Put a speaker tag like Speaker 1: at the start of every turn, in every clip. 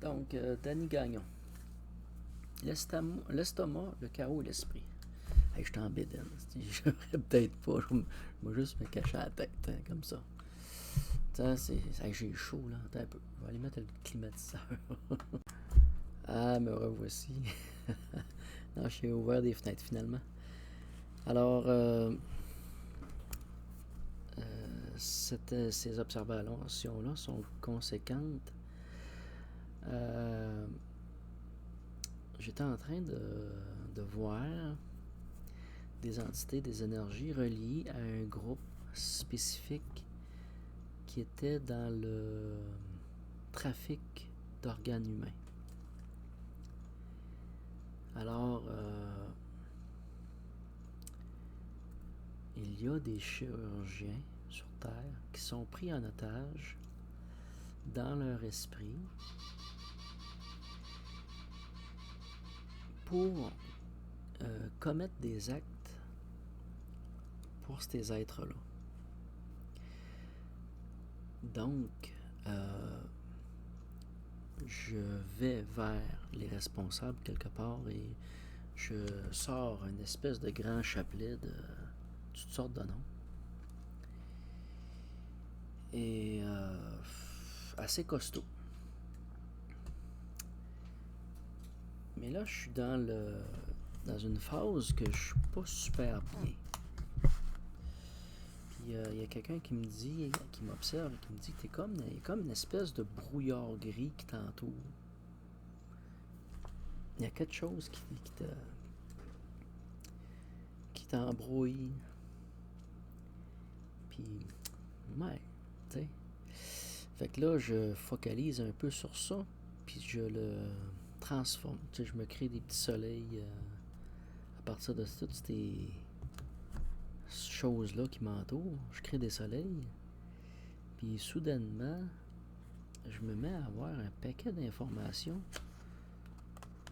Speaker 1: Donc, Danny Gagnon. L'estomac, le chaos et l'esprit. Hey, je suis en bédaine. J'aurais peut-être pas. Je vais juste me cacher la tête, hein, comme ça. Hey, j'ai chaud, là. Attends un peu. Je vais aller mettre le climatiseur. Ah, me revoici. Non, j'ai ouvert des fenêtres, finalement. Alors, ces observations-là sont conséquentes. J'étais en train de voir des entités, des énergies reliées à un groupe spécifique qui était dans le trafic d'organes humains. Alors, il y a des chirurgiens sur Terre qui sont pris en otage dans leur esprit pour commettre des actes pour ces êtres-là. Donc, je vais vers les responsables quelque part et je sors une espèce de grand chapelet de toutes sortes de noms. Et assez costaud. Mais là, je suis dans une phase que je suis pas super bien. Puis il y a quelqu'un qui me dit, qui m'observe, qui me dit que il y a comme une espèce de brouillard gris qui t'entoure. Il y a quelque chose qui t'embrouille. Puis, ouais, tu sais. Fait que là, je focalise un peu sur ça, puis je le transforme. Tu sais, je me crée des petits soleils à partir de toutes ces choses-là qui m'entourent. Je crée des soleils. Puis soudainement, je me mets à avoir un paquet d'informations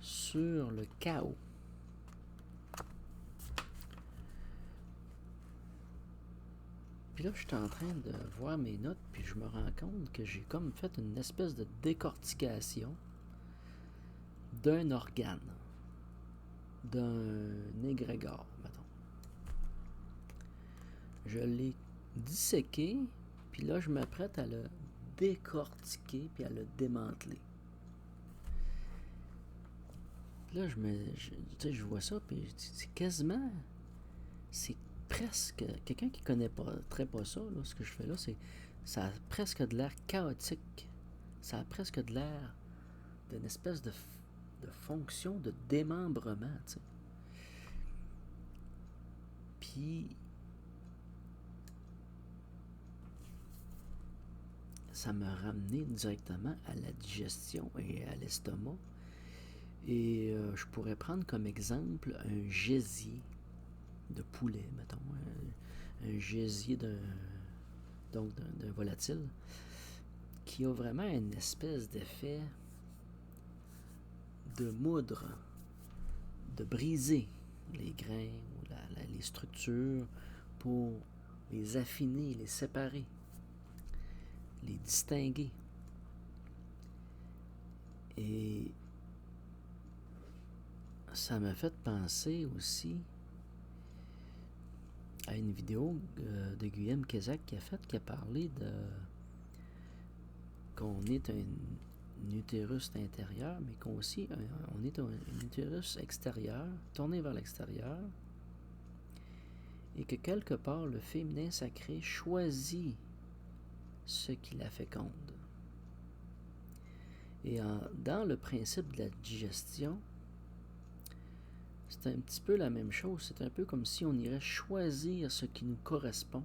Speaker 1: sur le chaos. Puis là, je suis en train de voir mes notes, puis je me rends compte que j'ai comme fait une espèce de décortication d'un organe, d'un égrégore, mettons. Je l'ai disséqué, puis là, je m'apprête à le décortiquer, puis à le démanteler. Puis là, je vois ça, puis c'est quasiment, c'est presque, quelqu'un qui connaît pas ça, là, ce que je fais là, ça a presque de l'air chaotique. Ça a presque de l'air d'une espèce de fonction de démembrement, tu sais. Puis, ça m'a ramené directement à la digestion et à l'estomac. Et je pourrais prendre comme exemple un gésier de poulet, mettons, un gésier d'un volatile, qui a vraiment une espèce d'effet de moudre, de briser les grains ou les structures pour les affiner, les séparer, les distinguer. Et ça m'a fait penser aussi à une vidéo de Guillaume Kézak qui a parlé de qu'on est un utérus intérieur, mais qu'on aussi on est un utérus extérieur, tourné vers l'extérieur, et que quelque part le féminin sacré choisit ce qui la féconde. Et dans le principe de la digestion, c'est un petit peu la même chose. C'est un peu comme si on irait choisir ce qui nous correspond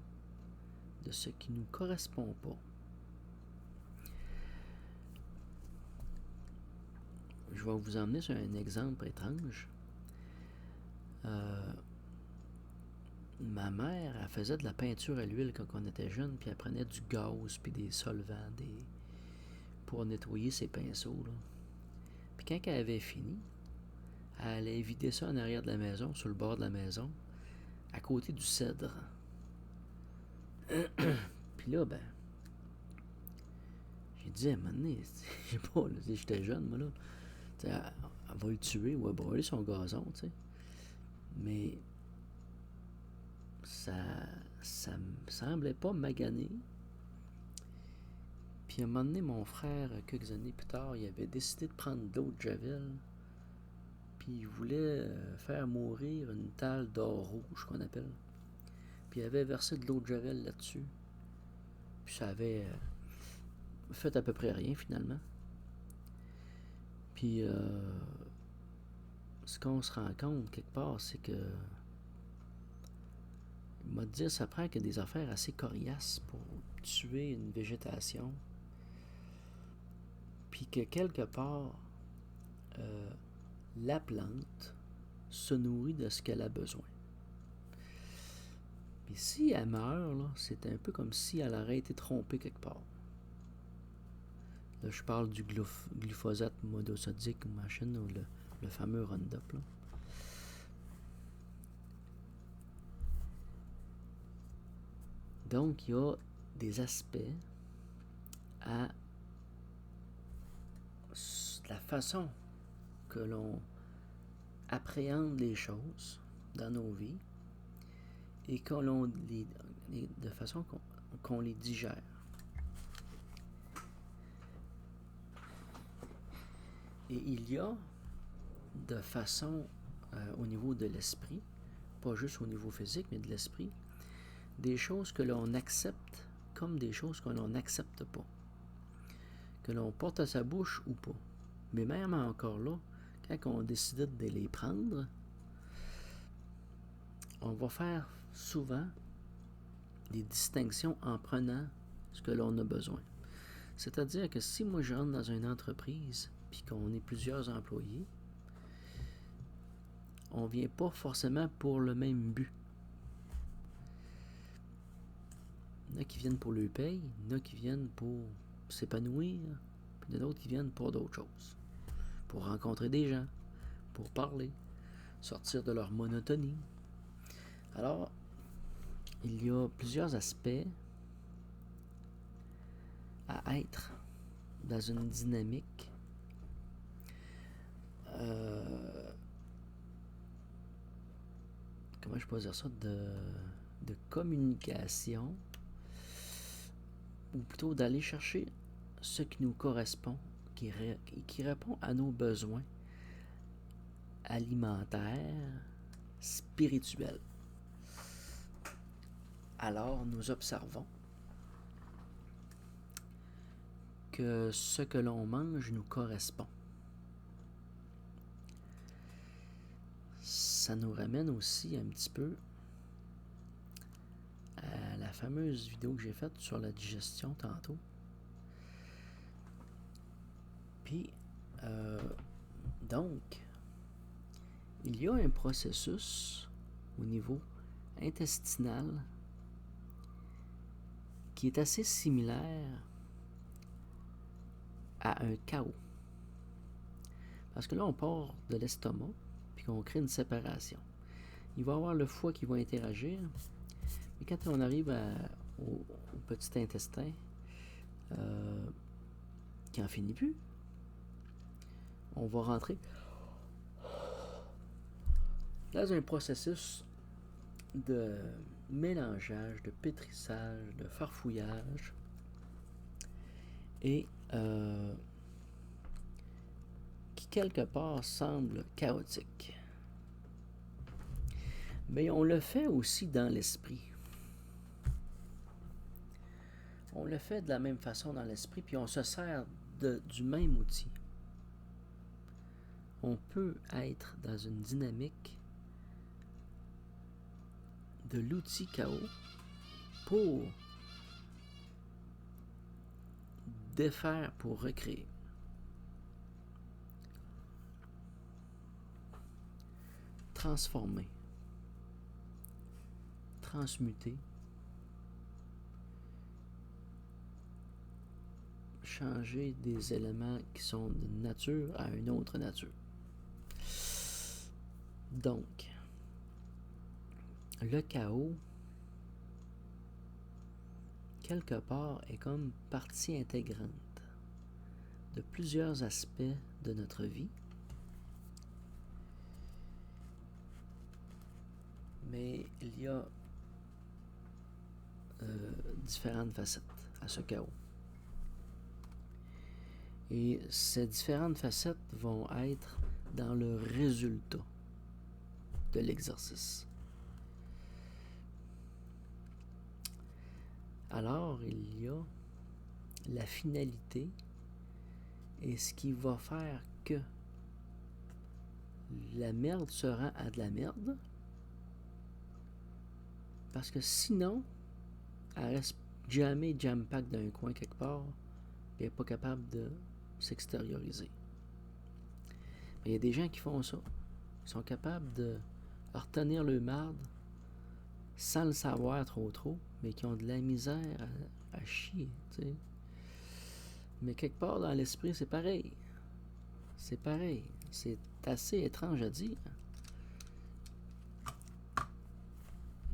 Speaker 1: de ce qui nous correspond pas. Je vais vous emmener sur un exemple étrange. Ma mère, elle faisait de la peinture à l'huile quand on était jeune, puis elle prenait du gaz, puis des solvants, pour nettoyer ses pinceaux, là. Puis quand elle avait fini, elle allait vider ça en arrière de la maison, sur le bord de la maison, à côté du cèdre. Puis là, J'ai dit, à un moment donné, je sais pas, là, j'étais jeune, moi, là. Elle va le tuer ou elle va brûler son gazon, tu sais. Mais ça me semblait pas maganer. Puis à un moment donné, mon frère, quelques années plus tard, il avait décidé de prendre de l'eau de Javel. Puis il voulait faire mourir une talle d'or rouge, qu'on appelle. Puis il avait versé de l'eau de Javel là-dessus. Puis ça avait fait à peu près rien, finalement. Puis ce qu'on se rend compte, quelque part, c'est que il m'a dit, ça prend que des affaires assez coriaces pour tuer une végétation. Puis que quelque part, la plante se nourrit de ce qu'elle a besoin. Mais si elle meurt, là, c'est un peu comme si elle aurait été trompée quelque part. Là, je parle du glyphosate monosodique ou machin, ou le fameux Roundup, là. Donc, il y a des aspects à la façon que l'on appréhende les choses dans nos vies et que l'on de façon qu'on les digère. Et il y a de façon au niveau de l'esprit, pas juste au niveau physique, mais de l'esprit, des choses que l'on accepte comme des choses que l'on n'accepte pas, que l'on porte à sa bouche ou pas. Mais même encore là, quand on décide de les prendre, on va faire souvent des distinctions en prenant ce que l'on a besoin. C'est-à-dire que si moi je rentre dans une entreprise puis qu'on est plusieurs employés, on ne vient pas forcément pour le même but. Il y en a qui viennent pour le paye, il y en a qui viennent pour s'épanouir, puis il y en a d'autres qui viennent pour d'autres choses. Pour rencontrer des gens, pour parler, sortir de leur monotonie. Alors, il y a plusieurs aspects à être dans une dynamique comment je peux dire ça, de communication, ou plutôt d'aller chercher ce qui nous correspond, qui répond à nos besoins alimentaires, spirituels. Alors nous observons que ce que l'on mange nous correspond. Ça nous ramène aussi un petit peu à la fameuse vidéo que j'ai faite sur la digestion tantôt. Puis, donc, il y a un processus au niveau intestinal qui est assez similaire à un chaos. Parce que là, on part de l'estomac, puis qu'on crée une séparation. Il va y avoir le foie qui va interagir, mais quand on arrive au petit intestin, qui n'en finit plus, on va rentrer dans un processus de mélangeage, de pétrissage, de farfouillage, et qui quelque part semble chaotique. Mais on le fait aussi dans l'esprit. On le fait de la même façon dans l'esprit, puis on se sert du même outil. On peut être dans une dynamique de l'outil chaos pour défaire, pour recréer. Transformer. Transmuter. Changer des éléments qui sont d'une nature à une autre nature. Donc, le chaos, quelque part, est comme partie intégrante de plusieurs aspects de notre vie. Mais il y a différentes facettes à ce chaos. Et ces différentes facettes vont être dans le résultat de l'exercice. Alors, il y a la finalité et ce qui va faire que la merde se rend à de la merde, parce que sinon, elle reste jamais jam-pack d'un coin quelque part et elle n'est pas capable de s'extérioriser. Mais il y a des gens qui font ça. Ils sont capables de retenir le marde sans le savoir trop, mais qui ont de la misère à chier, tu sais. Mais quelque part dans l'esprit, c'est pareil. C'est pareil. C'est assez étrange à dire.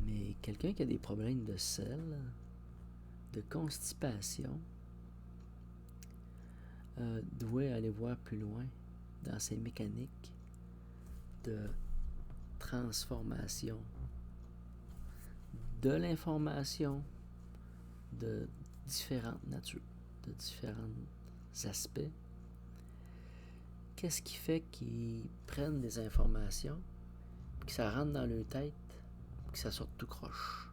Speaker 1: Mais quelqu'un qui a des problèmes de sel, de constipation, doit aller voir plus loin dans ces mécaniques de transformation de l'information de différentes natures, de différents aspects. Qu'est-ce qui fait qu'ils prennent des informations, que ça rentre dans leur tête, que ça sorte tout croche?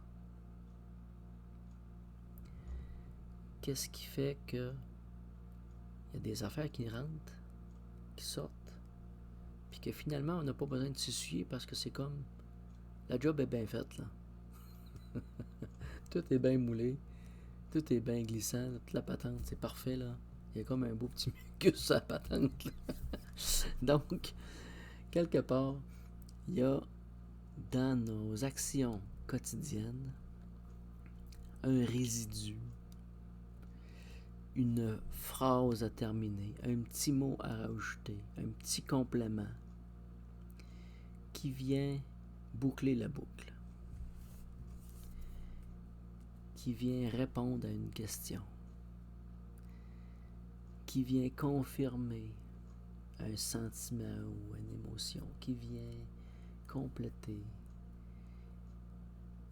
Speaker 1: Qu'est-ce qui fait que il y a des affaires qui rentrent, qui sortent, puis que finalement on n'a pas besoin de s'essuyer parce que c'est comme la job est bien faite là. Tout est bien moulé, tout est bien glissant, toute la patente, c'est parfait là. Il y a comme un beau petit mucus sur la patente là. Donc, quelque part, il y a dans nos actions quotidiennes un résidu, une phrase à terminer, un petit mot à rajouter, un petit complément qui vient boucler la boucle, qui vient répondre à une question, qui vient confirmer un sentiment ou une émotion, qui vient compléter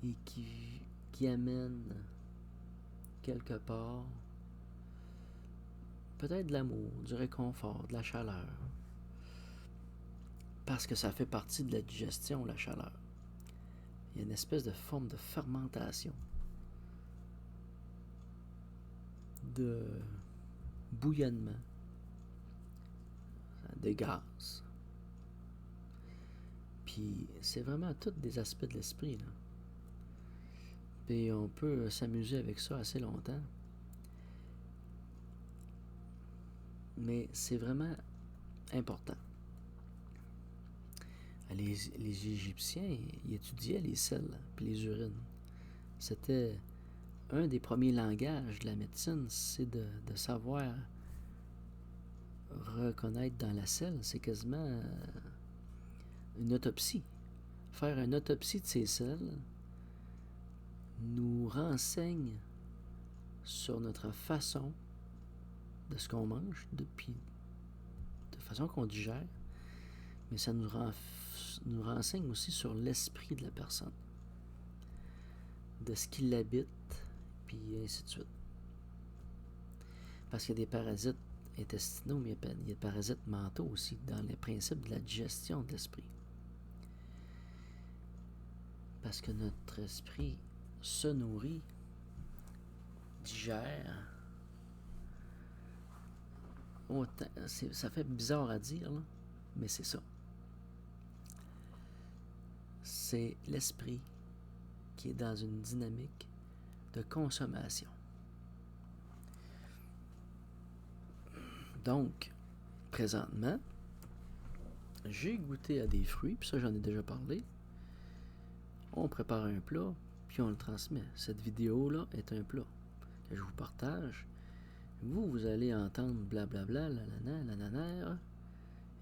Speaker 1: et qui amène quelque part peut-être de l'amour, du réconfort, de la chaleur. Parce que ça fait partie de la digestion, la chaleur. Il y a une espèce de forme de fermentation, de bouillonnement, de gaz. Puis c'est vraiment tous des aspects de l'esprit, là. Puis on peut s'amuser avec ça assez longtemps. Mais c'est vraiment important. Les Égyptiens, ils étudiaient les selles et les urines. C'était un des premiers langages de la médecine, c'est de savoir reconnaître dans la selle. C'est quasiment une autopsie. Faire une autopsie de ces selles nous renseigne sur notre façon de ce qu'on mange, de façon qu'on digère, mais ça nous renseigne aussi sur l'esprit de la personne, de ce qui l'habite, puis ainsi de suite. Parce qu'il y a des parasites intestinaux, mais il y a des parasites mentaux aussi, dans les principes de la digestion de l'esprit. Parce que notre esprit se nourrit, digère. Ça fait bizarre à dire, là, mais c'est ça. C'est l'esprit qui est dans une dynamique de consommation. Donc, présentement, j'ai goûté à des fruits, puis ça j'en ai déjà parlé. On prépare un plat, puis on le transmet. Cette vidéo-là est un plat que je vous partage. Vous allez entendre blablabla, nanana,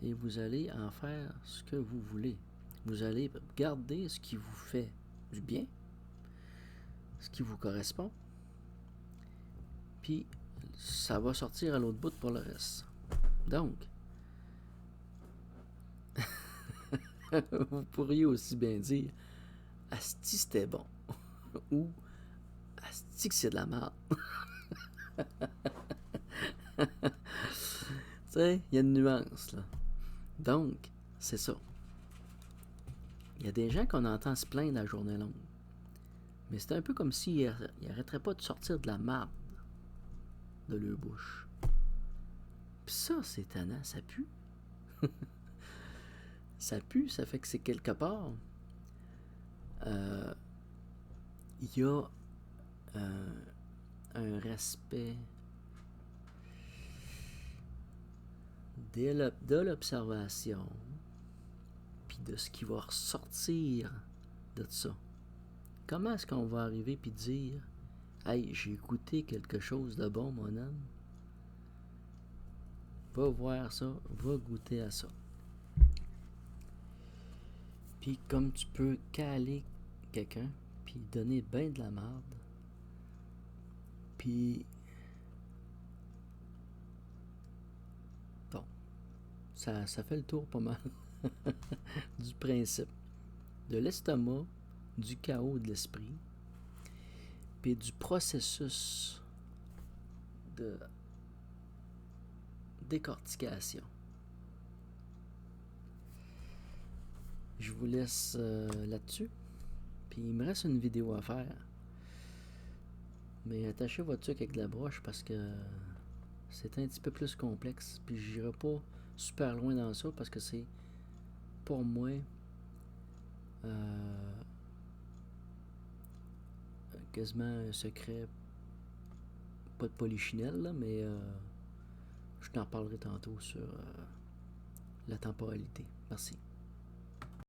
Speaker 1: et vous allez en faire ce que vous voulez. Vous allez garder ce qui vous fait du bien, ce qui vous correspond, puis ça va sortir à l'autre bout pour le reste. Donc, vous pourriez aussi bien dire asti c'était bon ou asti que c'est de la merde. Tu sais, il y a une nuance là. Donc, c'est ça. Il y a des gens qu'on entend se plaindre la journée longue. Mais c'est un peu comme s'ils n'arrêteraient pas de sortir de la marde de leur bouche. Puis ça, c'est tannant, ça pue. Ça pue, ça fait que c'est quelque part. Il y a un respect de l'observation, puis de ce qui va ressortir de ça. Comment est-ce qu'on va arriver puis dire hey, j'ai écouté quelque chose de bon, mon homme. Va voir ça, va goûter à ça. Puis comme tu peux caler quelqu'un, puis donner ben de la merde, puis bon, ça fait le tour pas mal du principe de l'estomac, du chaos de l'esprit, puis du processus de décortication. Je vous laisse là-dessus. Puis il me reste une vidéo à faire. Mais attachez votre truc avec de la broche parce que c'est un petit peu plus complexe. Puis j'irai pas super loin dans ça parce que c'est pour moi quasiment un secret. Pas de polichinelle là, mais je t'en parlerai tantôt sur la temporalité. Merci.